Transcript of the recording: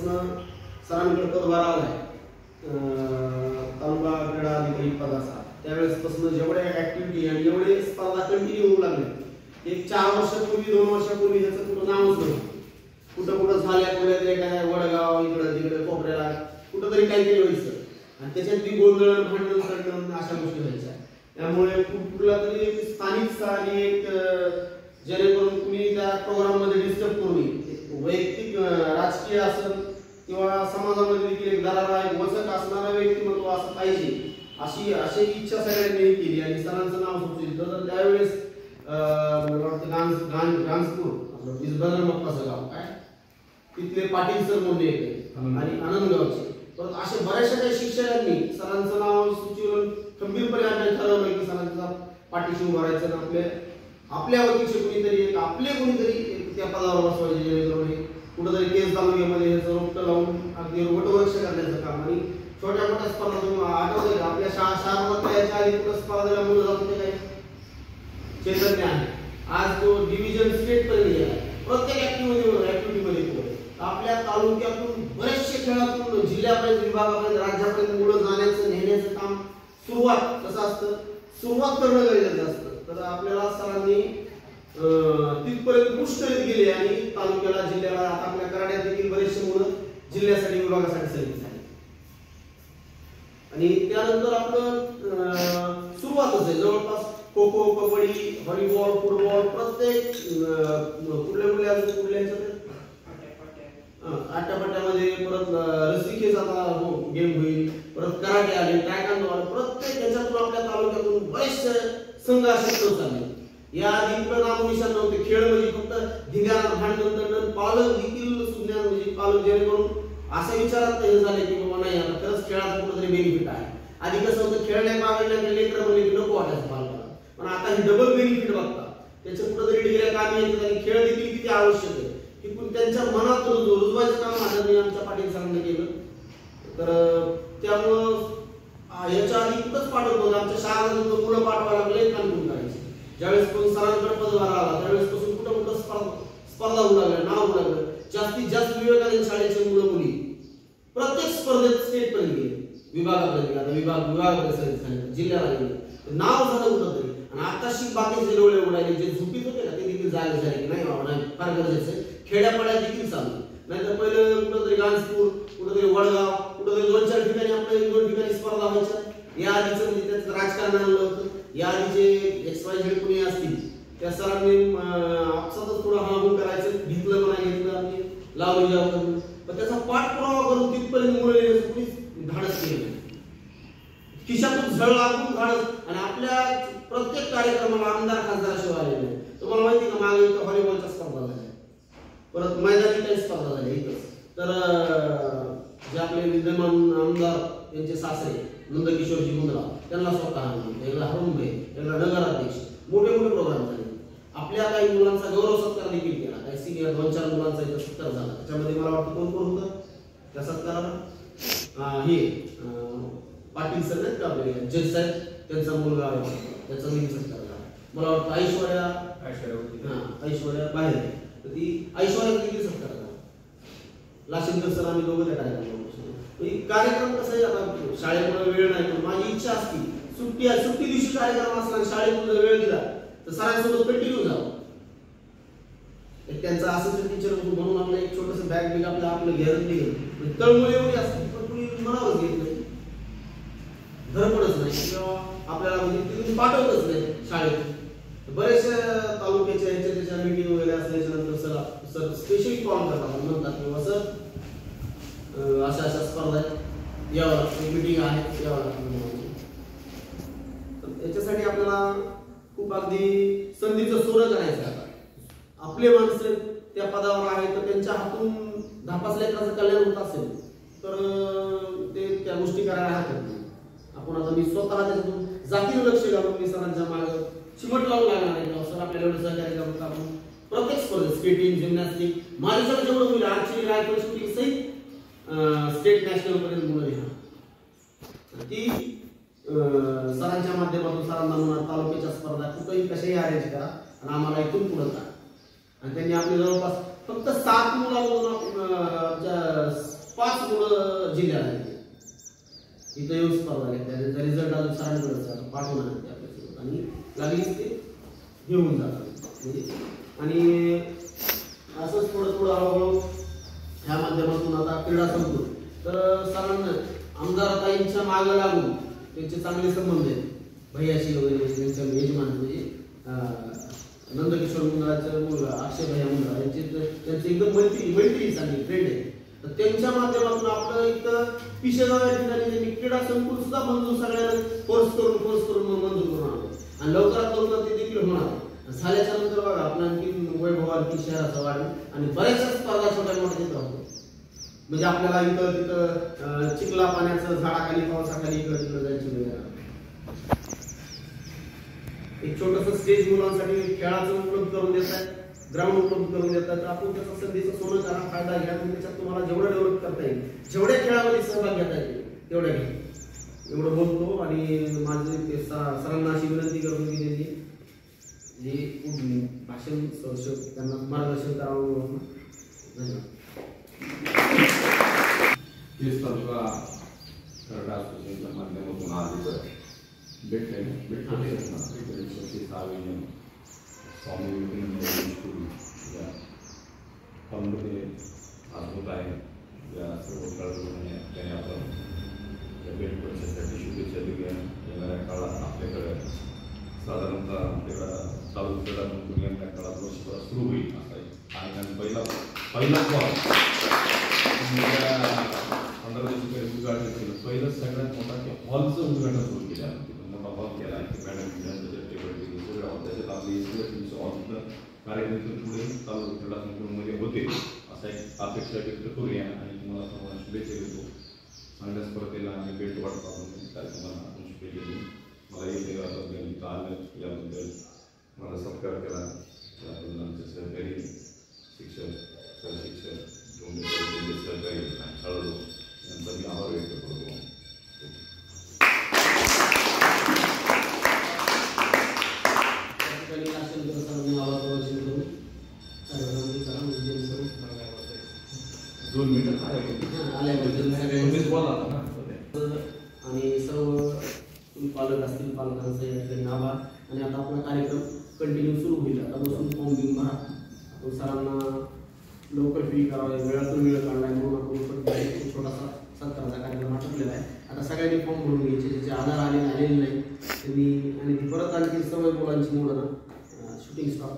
ज्यावेळेसपासून सरांकडे पदभार आलाय तालुका क्रीडा अधिकारी पदाचा, त्यावेळेसपासून जेवढ्या ऍक्टिव्हिटी आणि एवढे स्पर्धा कंटिन्यू होऊ लागले. एक 4 वर्षापूर्वी 2 वर्षापूर्वी ह्याचं कुठं नावच नव्हतं. कुठं झाल्या पुण्यात काय वडगाव इकडं तिकडे कोपऱ्याला कुठंतरी काहीतरी व्हायचं आणि त्याच्यात ती गोंधळ भांडण सडणं अशा गोष्टी व्हायच्या. त्यामुळे कुठला तरी एक स्थानिक आणि एक जेणेकरून तुम्ही त्या प्रोग्राम मध्ये डिस्टर्ब करू नये, वैयक्तिक राजकीय असेल किंवा समाजामध्ये देखील एक दरारा एक वचक असणारा व्यक्तिमत्व असं पाहिजे अशी इच्छा सगळ्यांनी केली आणि सरांचं नाव सुचवलं. तर त्यावेळेस मला वाटतं गांजपूर बिजबनमप्पाचं गाव काय तिथले पाटील सर म्हणून एक आणि आनंदगावचे, परत अशा बऱ्याचशा काही शिक्षकांनी सरांचं नाव सुचवून खंबीरपणे आपल्याला ठरवलं की सरांचा पाठीशी उभं राहायचं आणि आपल्या वतीचे कोणीतरी आपले कोणीतरी त्या पदावर बसवायचे, जेणेकरून कुठेतरी केस तालुक्यामध्ये ह्याचं रोपटं लावून अगदी वटवृक्ष करण्याचं काम. आणि छोट्या मोठ्या स्पर्धा तुम्ही आठवते का आपल्या शाळांमध्ये याच्या आधी कुठं स्पर्धेला मुलं जात होते काय चैतन्य आहे. आज तो डिव्हिजन स्टेट पर्यंत गेला. प्रत्येक ऍक्टिव्हिटीमध्ये आपल्या तालुक्यातून बरेचसे खेळातून जिल्ह्यापर्यंत विभागापर्यंत राज्यापर्यंत मुलं जाण्याचं नेण्याचं काम सुरुवात कसं असतं सुरुवात करणं गरजेचं असतं. तर आपल्याला सरांनी तिथपर्यंत पुष्कळीत गेले आणि तालुक्याला जिल्ह्याला आता आपल्या कराड्यात देखील बरेचसे मुलं जिल्ह्यासाठी विभागासाठी सिलेक्ट झाले. आणि त्यानंतर आपलं सुरुवातच आहे जवळपास खो खो कबड्डी व्हॉलीबॉल फुटबॉल प्रत्येक कुठल्या आट्यापाट्यामध्ये परत रस्सीखेच आता गेम होईल, परत कराटे आले टायकांडो आले, प्रत्येक याच्यातून आपल्या तालुक्यातून बरेचसे संघ असे चालले. या आधी नामोनिशाण नव्हते. खेळ म्हणजे फक्त धिंगाणा भांडण पालक देखील सुज्ञान म्हणजे पालक जेणेकरून असा विचारात हे झाले की बाबा नाही आता खरंच खेळाचा कुठेतरी बेनिफिट आहे. आधी कसं होतं खेळण्या मागण्या लेकर म्हणले की नको वाटायचं पालकाला, पण आता हे डबल बेनिफिट बघता त्याच्या कुठेतरी डिग्र्या कामी येतात आणि खेळ देखील किती आवश्यक आहे की त्यांच्या मनात रुजवायचं काम आदरणीय आमच्या पाटील सरांनी केलं. तर त्यामुळं याच्या आधी कुठंच पाठवत होतं आमच्या शाळेतून मुलं पाठवायला लागले कानपून करायचे. ज्यावेळेस कोण सरांकडे पदभार आला त्यावेळेस पासून कुठं स्पर्धा होऊ लागल्या नाव होऊ लागलं. जास्तीत जास्त विवेकानंद शाळेचे मुलं मुली प्रत्येक स्पर्धेत स्टेट पर्यंत गेले, विभागापर्यंत गेले, आता विभागापर्यंत जिल्ह्याला गेले, नाव झालं कुठं तरी. आणि आताशी बाकीचे डोळे उडाले जे झुपीत होते ना ते देखील जागे झाले की नाही बाबा नाही फार गरजेचं आहे. खेड्यापाड्यात देखील चालू नाहीतर पहिलं कुठंतरी गांजपूर कुठंतरी वडगाव कुठंतरी 2-4 ठिकाणी आपल्या 1-2 ठिकाणी स्पर्धा व्हायच्या. या आधीचं म्हणजे त्याचं राजकारण आणलं होतं. या आधीचे XYZ कुणी असतील त्या सरांनी आपसातच थोडं हागून करायचं घेतलं म्हणा घेतलं आणि लावलं जावं, पण त्याचा पाठपुरावा करून तिथपर्यंत मुलं येण्याचं कुणीच धाडस केलं नाही. खिशातून झळ लागून धाडस आणि आपल्या प्रत्येक कार्यक्रमाला आमदार खासदाराशिवाय आले नाही. तुम्हाला माहिती का मागे इथं व्हॉलीबॉलच्या स्पर्धा झाल्या, परत मैदानी काही स्पर्धा झाल्या इथंच. तर जे आपले विद्यमान आमदार यांचे सासरे नंदकिशोरजी मुंद्रा त्यांना स्वतः एकदा हरुंबे एकदा नगराध्यक्ष मोठे मोठे प्रोग्राम झाले. आपल्या काही मुलांचा गौरव सत्कार देखील केला. काही सिनियर 2-4 मुलांचा इथं सत्कार झाला. त्याच्यामध्ये मला वाटतं कोण कोण होतं त्या सत्काराला हे पाटील सर नाहीत का आपले जज साहेब त्यांचा मुलगा त्याचा मी सत्कार झाला. मला वाटतं ऐश्वर्या बाहेर तर ती ऐश्वर्या देखील सत्कार झाला. लाशिंदर सर आम्ही दोघं त्या कार्यक्रम कसं आहे आता शाळेमुळे वेळ नाही पण माझी इच्छा असती सुट्टी दिवशी कार्यक्रम असला आणि शाळेतून जर वेळ दिला तर सरांसोबत कंटिन्यू जावं. त्यांचा असिस्टंट टीचर म्हणून आपलं एक छोटंसं बॅग बिग आपलं घेऊन निघेल तळमुळे एवढी असते पण कुणी मनावरच घेत नाही धडपडच नाही किंवा आपल्याला म्हणजे तिथून पाठवतच नाही शाळेत. बरेचशा तालुक्याच्या ह्याच्या त्याच्या मीटिंग वगैरे असल्याच्यानंतर सर स्पेशली कॉल करतात म्हणतात किंवा सर अशा स्पर्धा आहेत यावं लागतं मीटिंग आहे यावं लागतं. याच्यासाठी आपल्याला खूप अगदी संधीचं सोनं करायचं आहे. आपले माणसं त्या पदावर आहे तर त्यांच्या हातून धापास लेकराचं कल्याण होत असेल तर ते त्या गोष्टी करायला हरकत नाही. आपण आता मी स्वतः त्याच्यातून जातीनं लक्ष घालून मी सरांच्या मागे चिमट लावून लागणार आहे. सर आपल्याला एवढं सहकार्य करत आपण प्रत्येक स्पर्धेत स्केटिंग जिम्नॅस्टिक माझ्याकडे जेवढं होईल आर्चरी रायफल शूटिंग सहित स्टेट नॅशनल पर्यंत मुलं लिहा ती सरांच्या माध्यमातून सरांना म्हणा तालुक्याच्या स्पर्धा कुठेही कशाही अरेंज करा आणि आम्हाला इथून पुढे करा. आणि त्यांनी आपले जवळपास फक्त 7 मुलांमधून जिल्ह्याला इथं येऊन स्पर्धा घेतल्या, त्याचा रिझल्ट अजून सरांकडे पाठवणार आहे आपल्यासोबत आणि लागलीच ते घेऊन जातात म्हणजे. आणि असंच थोडं थोडं हळूहळू ह्या माध्यमातून आता क्रीडा संकुल तर सरांना आमदार ताईंच्या मागं लागून त्यांचे चांगले संबंध आहेत भैयाशी वगैरे, त्यांच्या यजमान म्हणजे नंदकिशोर मुंदळाचा मुलगा अक्षय भैया मुंदळा यांचे त्यांची एकदम मैत्री चांगली फ्रेंड आहे. तर त्यांच्या माध्यमातून आपलं इथं पिशेगाव या ठिकाणी त्यांनी क्रीडा संकुल सुद्धा मंजूर सगळ्यांना फोर्स करून मंजूर करून आणलं आणि लवकरात लवकर ते देखील होणार. झाल्याच्या नंतर बघा आपला आणखी वैभव आणखी शहराचा वाढ आणि बऱ्याचशा स्पर्धा छोट्या मोठ्या तिथं होतो. म्हणजे आपल्याला इथं तिथं चिखला पाण्याचं झाडाखाली पावसाखाली इकडे तिकडे जायची वेळ. एक छोटस स्टेज मुलांसाठी खेळाचं उपलब्ध करून देतात, ग्राउंड उपलब्ध करून देतात. तर आपण त्याचा संधीचा सोनं करा, फायदा घ्या. त्याच्यात तुम्हाला जेवढं डेव्हलप करता येईल, जेवढ्या खेळामध्ये सहभाग घेता येईल तेवढ्या घ्या. एवढं बोलतो आणि माझे सरांना अशी विनंती करतो की त्यांनी जे भाषण त्यांना मार्गदर्शन करावं. धन्यवाद. तालुका क्रीडा असोसिएशनच्या माध्यमातून आज भेटले स्वामी विवेकानंद स्कूल या फॉर्ममध्ये आज होत आहे. या सर्व खेळाडूंनी त्याने आपण या भेट परिषदेसाठी शुभेच्छा दिल्या. येणाऱ्या काळात आपल्याकडे साधारणतः आपल्याकडं चालू क्रीडा संकुल येणाऱ्या काळात वर्षभरात सुरू होईल असा आणि पहिला कॉल 15 दिवसापूर्वी उद्घाटन केलं. पहिलं सगळ्यात मोठा की हॉलचं उद्घाटन सुरू केलं. मोठा हॉल केला आहे की मॅडम सगळ्या हॉल त्याच्यात आपली हॉलचं कार्यक्रम पुढे चालू क्रीडा संकुलमध्ये होते असा एक अपेक्षा व्यक्त करूया आणि तुम्हाला सर्वांना शुभेच्छा देतो. चांगल्या स्पर्धेला आणि भेट वाटपासून कार्यक्रमाला आपण शुभेच्छा दिली. मला येथे इथं आलं याबद्दल मला सत्कार केला त्याबद्दल आमचे सहकारी शिक्षक सहशिक्षक सहकारी आणि खेळाडू यांचा मी आभार व्यक्त करतो. दोन मिनिटं आणि सर्व पालक असतील पालकांचा या ठिकाणी आभार. आणि आता आपला कार्यक्रम कंटिन्यू सुरू होईल. आता बसून फॉर्म बिम भरा. आपण सरांना लवकर फ्री करावे, वेळातून वेळ काढलाय म्हणून आपण छोटासा सत्काराचा कार्यक्रम आटपलेला आहे. आता सगळ्यांनी फॉर्म भरून घ्यायचे, ज्याचे आधार आलेले नाही त्यांनी आणि परत आणखी सर्व मुलांची मुलं शूटिंग स्टॉप